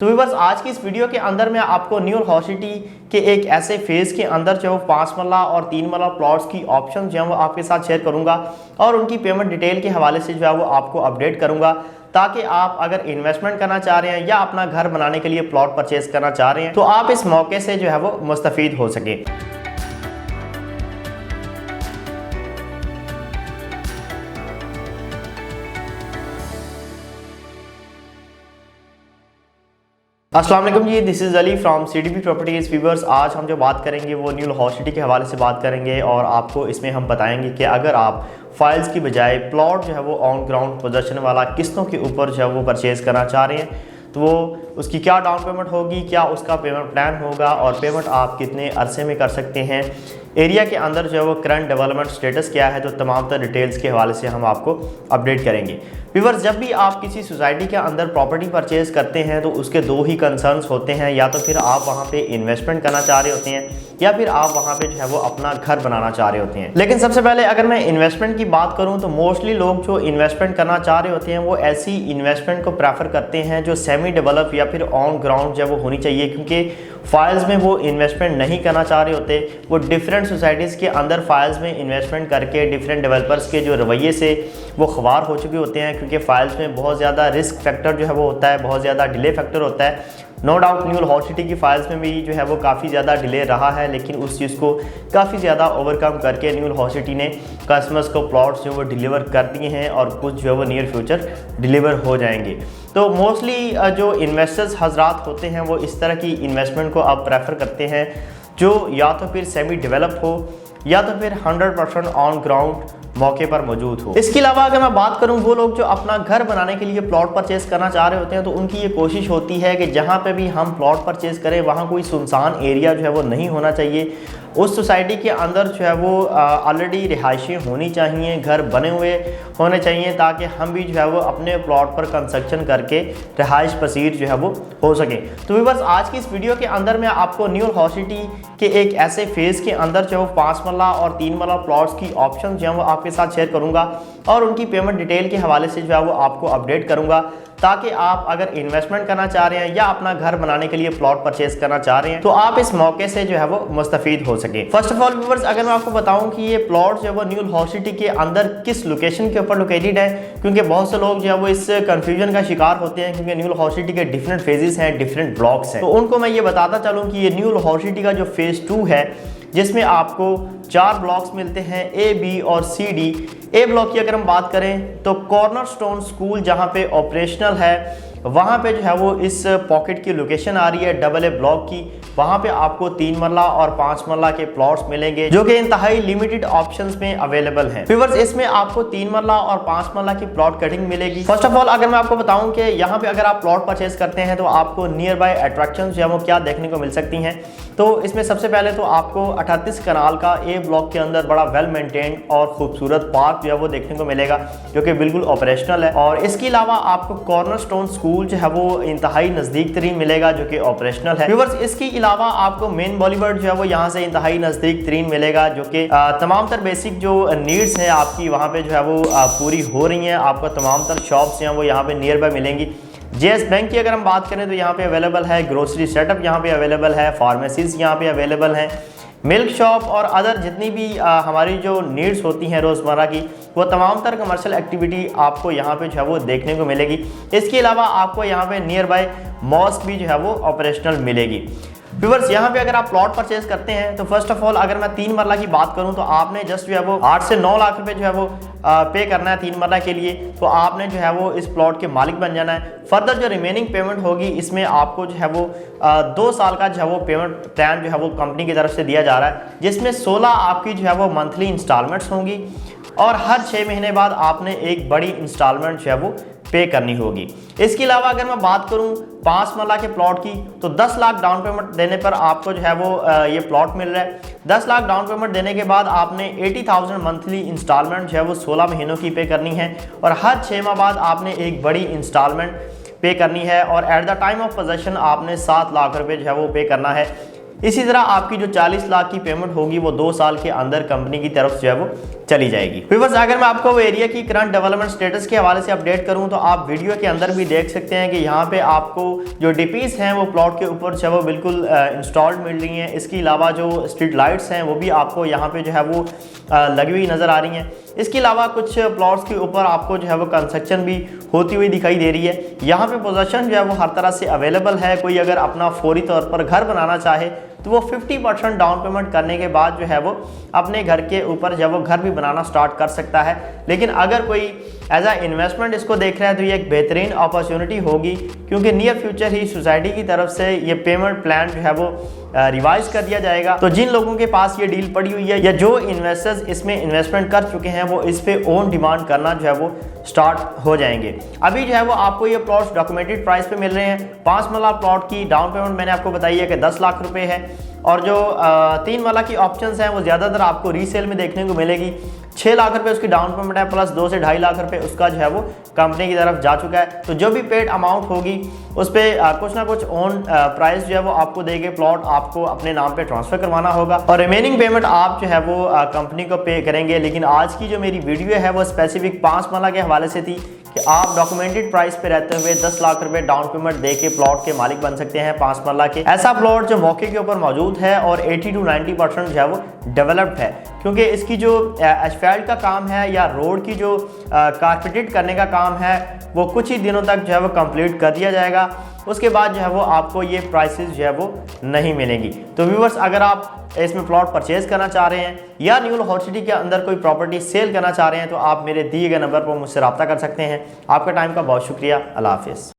तो व्यूअर्स आज की इस वीडियो के अंदर मैं आपको न्यू हॉट सिटी के एक ऐसे फेज़ के अंदर जो 5 मरला और 3 मरला प्लॉट्स की ऑप्शन जो है वो आपके साथ शेयर करूंगा और उनकी पेमेंट डिटेल के हवाले से जो है वो आपको अपडेट करूंगा, ताकि आप अगर इन्वेस्टमेंट करना चाह रहे हैं या अपना घर बनाने के लिए प्लॉट परचेज करना चाह रहे हैं तो आप इस मौके से जो है वो मुस्तफीद हो सके। अस्सलाम वालेकुम जी, this is Ali from CDP properties viewers. आज हम जो बात करेंगे वो न्यू हॉट सिटी के हवाले से बात करेंगे और आपको इसमें हम बताएंगे कि अगर आप फाइल्स की बजाय प्लॉट जो है वो ऑन ग्राउंड पोजीशन वाला किस्तों के ऊपर जो है वो परचेज़ करना चाह रहे हैं तो वो उसकी क्या डाउन पेमेंट होगी, क्या उसका पेमेंट प्लान होगा और पेमेंट आप कितने अरसे में कर सकते हैं, एरिया के अंदर जो है वो करंट डेवलपमेंट स्टेटस क्या है, तो तमाम तर डिटेल्स के हवाले से हम आपको अपडेट करेंगे। व्यूअर्स, जब भी आप किसी सोसाइटी के अंदर प्रॉपर्टी परचेज करते हैं तो उसके दो ही कंसर्न्स होते हैं, या तो फिर आप वहाँ पे इन्वेस्टमेंट करना चाह रहे होते हैं या फिर आप वहाँ पे जो है वो अपना घर बनाना चाह रहे होते हैं। लेकिन सबसे पहले अगर मैं इन्वेस्टमेंट की बात करूँ तो मोस्टली लोग जो इन्वेस्टमेंट करना चाह रहे होते हैं वो ऐसी इन्वेस्टमेंट को प्रेफर करते हैं जो सेमी डेवलप या फिर ऑन ग्राउंड जो वो होनी चाहिए, क्योंकि फाइल्स में वो इन्वेस्टमेंट नहीं करना चाह रहे होते। वो डिफरेंट सोसाइटीज़ के अंदर फाइल्स में इन्वेस्टमेंट करके डिफरेंट डेवलपर्स के जो रवैये से वो ख्वार हो चुके होते हैं, क्योंकि फाइल्स में बहुत ज़्यादा रिस्क फैक्टर जो है वो होता है, बहुत ज़्यादा डिले फैक्टर होता है। No doubt new hot city की फाइल्स में भी जो है वो काफ़ी ज़्यादा डिले रहा है, लेकिन उस चीज़ को काफ़ी ज़्यादा ओवरकम करके न्यू हॉट सिटी ने कस्टमर्स को प्लॉट्स जो वो डिलीवर कर दिए हैं और कुछ जो है वो नियर फ्यूचर डिलीवर हो जाएंगे। तो मोस्टली जो इन्वेस्टर्स हजरात होते हैं वो इस तरह की इन्वेस्टमेंट को अब प्रेफर करते हैं जो या तो फिर सेमी डेवलप हो या तो फिर 100% ऑन ग्राउंड मौके पर मौजूद हो। इसके अलावा अगर मैं बात करूं वो लोग जो अपना घर बनाने के लिए प्लॉट परचेज करना चाह रहे होते हैं तो उनकी ये कोशिश होती है कि जहां पे भी हम प्लॉट परचेज करें वहां कोई सुनसान एरिया जो है वो नहीं होना चाहिए। उस सोसाइटी के अंदर जो है वो ऑलरेडी रिहायशें होनी चाहिए, घर बने हुए होने चाहिए, ताकि हम भी जो है वो अपने प्लॉट पर कंस्ट्रक्शन करके रिहाइश पसीर जो है वो हो सके। तो व्यूअर्स, आज की इस वीडियो के अंदर मैं आपको न्यू हॉट सिटी के एक ऐसे फेज़ के अंदर जो 5 मरला और 3 मरला प्लॉट्स की ऑप्शन जो है वो आपके साथ शेयर करूंगा और उनकी पेमेंट डिटेल के हवाले से जो है वो आपको अपडेट करूंगा, ताकि आप अगर इन्वेस्टमेंट करना चाह रहे हैं या अपना घर बनाने के लिए प्लॉट परचेज करना चाह रहे हैं तो आप इस मौके से जो है वो मुस्तफीद हो सके। फर्स्ट ऑफ ऑल व्यूअर्स, अगर मैं आपको बताऊं कि ये प्लॉट जो है वो न्यू हॉट सिटी के अंदर किस लोकेशन के ऊपर लोकेटेड है, क्योंकि बहुत से लोग जो है वो इस कंफ्यूजन का शिकार होते हैं, क्योंकि न्यू हॉट सिटी के डिफरेंट फेजेस हैं, डिफरेंट ब्लॉक्स हैं। तो उनको मैं ये बताता चलूँ कि ये न्यू हॉट सिटी का जो फेज 2 है जिसमें आपको 4 ब्लॉक्स मिलते हैं, A, B और C, D। ए ब्लॉक की अगर हम बात करें तो कॉर्नरस्टोन स्कूल जहां पे ऑपरेशनल है वहां पे जो है वो इस पॉकेट की लोकेशन आ रही है AA ब्लॉक की। वहां पे आपको 3 मरला और 5 मरला के प्लॉट्स मिलेंगे जो कि इंतहाई लिमिटेड ऑप्शंस में अवेलेबल हैं। व्यूअर्स, इसमें आपको 3 मरला और 5 मरला की प्लॉट कटिंग मिलेगी। फर्स्ट ऑफ ऑल अगर मैं आपको बताऊं कि यहाँ पे अगर आप प्लॉट परचेज करते हैं तो आपको नियर बाय अट्रैक्शन जो है वो क्या देखने को मिल सकती हैं। तो इसमें सबसे पहले तो आपको 38 कनाल का A ब्लॉक के अंदर बड़ा वेल मेंटेन्ड और खूबसूरत पार्क जो है वो देखने को मिलेगा जो कि बिल्कुल ऑपरेशनल है। और इसके अलावा आपको कॉर्नरस्टोन स्कूल जो है वो इंतहाई नज़दीक तरीन मिलेगा जो कि ऑपरेशनल है। व्यूअर्स, इसके अलावा आपको मेन बॉलीवुड जो है वो यहाँ से इंतहाई नज़दीक तरीन मिलेगा, जो कि तमाम तर बेसिक जो नीड्स हैं आपकी वहाँ पे जो है वो पूरी हो रही हैं। आपको तमाम तर शॉप्स हैं वो यहाँ पे नियर बाय मिलेंगी। JS बैंक की अगर हम बात करें तो यहाँ पे अवेलेबल है, ग्रोसरी सेटअप यहाँ पे अवेलेबल है, फार्मेसीज यहाँ पे अवेलेबल हैं, मिल्क शॉप और अदर जितनी भी हमारी जो नीड्स होती हैं रोज़मर्रा की वो तमाम तर कमर्शियल एक्टिविटी आपको यहाँ पे जो है वो देखने को मिलेगी। इसके अलावा आपको यहाँ पे नियर बाय मॉस्क भी जो है वो ऑपरेशनल मिलेगी। व्यूअर्स, यहाँ पे अगर आप प्लॉट परचेज करते हैं तो फर्स्ट ऑफ ऑल अगर मैं 3 मरला की बात करूँ तो आपने जस्ट जो है वो 8 से 9 लाख रुपए जो है वो पे करना है 3 मरला के लिए, तो आपने जो है वो इस प्लॉट के मालिक बन जाना है। फर्दर जो रिमेनिंग पेमेंट होगी इसमें आपको जो है वो 2 साल का जो है वो पेमेंट प्लान जो है वो कंपनी की तरफ से दिया जा रहा है, जिसमें 16 आपकी जो है वो मंथली इंस्टॉलमेंट्स होंगी और हर 6 महीने बाद आपने एक बड़ी इंस्टॉलमेंट जो है वो पे करनी होगी। इसके अलावा अगर मैं बात करूं 5 मरला के प्लॉट की तो 10 लाख डाउन पेमेंट देने पर आपको जो है वो ये प्लॉट मिल रहा है। 10 लाख डाउन पेमेंट देने के बाद आपने 80,000 मंथली इंस्टॉलमेंट जो है वो 16 महीनों की पे करनी है और हर 6 माह बाद आपने एक बड़ी इंस्टॉलमेंट पे करनी है और at the time of possession आपने 7 लाख रुपए जो है वो पे करना है। इसी तरह आपकी जो 40 लाख की पेमेंट होगी वो 2 साल के अंदर कंपनी की तरफ जो है वो चली जाएगी। व्यूअर्स, अगर मैं आपको वो एरिया की करंट डेवलपमेंट स्टेटस के हवाले से अपडेट करूं तो आप वीडियो के अंदर भी देख सकते हैं कि यहाँ पे आपको जो डीपीज हैं वो प्लॉट के ऊपर जो है वो बिल्कुल इंस्टॉल्ड मिल रही हैं। इसके अलावा जो स्ट्रीट लाइट्स हैं वो भी आपको यहाँ पे जो है वो लगी हुई नज़र आ रही हैं। इसके अलावा कुछ प्लॉट्स के ऊपर आपको जो है वो कंस्ट्रक्शन भी होती हुई दिखाई दे रही है। यहाँ पे पोजीशन जो है वो हर तरह से अवेलेबल है। कोई अगर अपना फौरी तौर पर घर बनाना चाहे तो वो 50% डाउन पेमेंट करने के बाद जो है वो अपने घर के ऊपर जो है वो घर भी बनाना स्टार्ट कर सकता है। लेकिन अगर कोई एज अ इन्वेस्टमेंट इसको देख रहा है तो ये एक बेहतरीन अपॉर्चुनिटी होगी, क्योंकि नियर फ्यूचर ही सोसाइटी की तरफ से ये पेमेंट प्लान जो है वो रिवाइज कर दिया जाएगा। तो जिन लोगों के पास ये डील पड़ी हुई है या जो इन्वेस्टर्स इसमें इन्वेस्टमेंट कर चुके हैं वो इस पे ओन डिमांड करना जो है वो स्टार्ट हो जाएंगे। अभी जो है वो आपको ये प्लॉट्स डॉक्यूमेंटेड प्राइस पे मिल रहे हैं। 5 मरला प्लॉट की डाउन पेमेंट मैंने आपको बताई है कि 10 लाख रुपए है, और जो 3 मरला की ऑप्शंस हैं वो ज़्यादातर आपको रीसेल में देखने को मिलेगी। 6 लाख रुपए उसकी डाउन पेमेंट है, प्लस 2 से 2.5 लाख रुपए उसका जो है वो कंपनी की तरफ जा चुका है। तो जो भी पेड अमाउंट होगी उस पर कुछ ना कुछ ओन प्राइस जो है वो आपको देंगे, प्लॉट आपको अपने नाम पे ट्रांसफर करवाना होगा और रिमेनिंग पेमेंट आप जो है वो कंपनी को पे करेंगे। लेकिन आज की जो मेरी वीडियो है वो स्पेसिफिक 5 मरला के हवाले से थी कि आप डॉक्यूमेंटेड प्राइस पे रहते हुए 10 लाख रुपए डाउन पेमेंट दे के प्लॉट के मालिक बन सकते हैं 5 मरला के। ऐसा प्लॉट जो मौके के ऊपर मौजूद है और 80 to 90% जो है वो डेवलप्ड है, क्योंकि इसकी जो एस्फाल्ट का काम है या रोड की जो कारपेटेड करने का काम है वो कुछ ही दिनों तक जो है वो कंप्लीट कर दिया जाएगा। उसके बाद जो है वो आपको ये प्राइसेस जो है वो नहीं मिलेंगी। तो व्यूअर्स, अगर आप इसमें प्लॉट परचेज करना चाह रहे हैं या न्यू हॉट सिटी के अंदर कोई प्रॉपर्टी सेल करना चाह रहे हैं तो आप मेरे दिए गए नंबर पर मुझसे रब्ता कर सकते हैं। आपका टाइम का बहुत शुक्रिया। अल्लाह हाफिज़।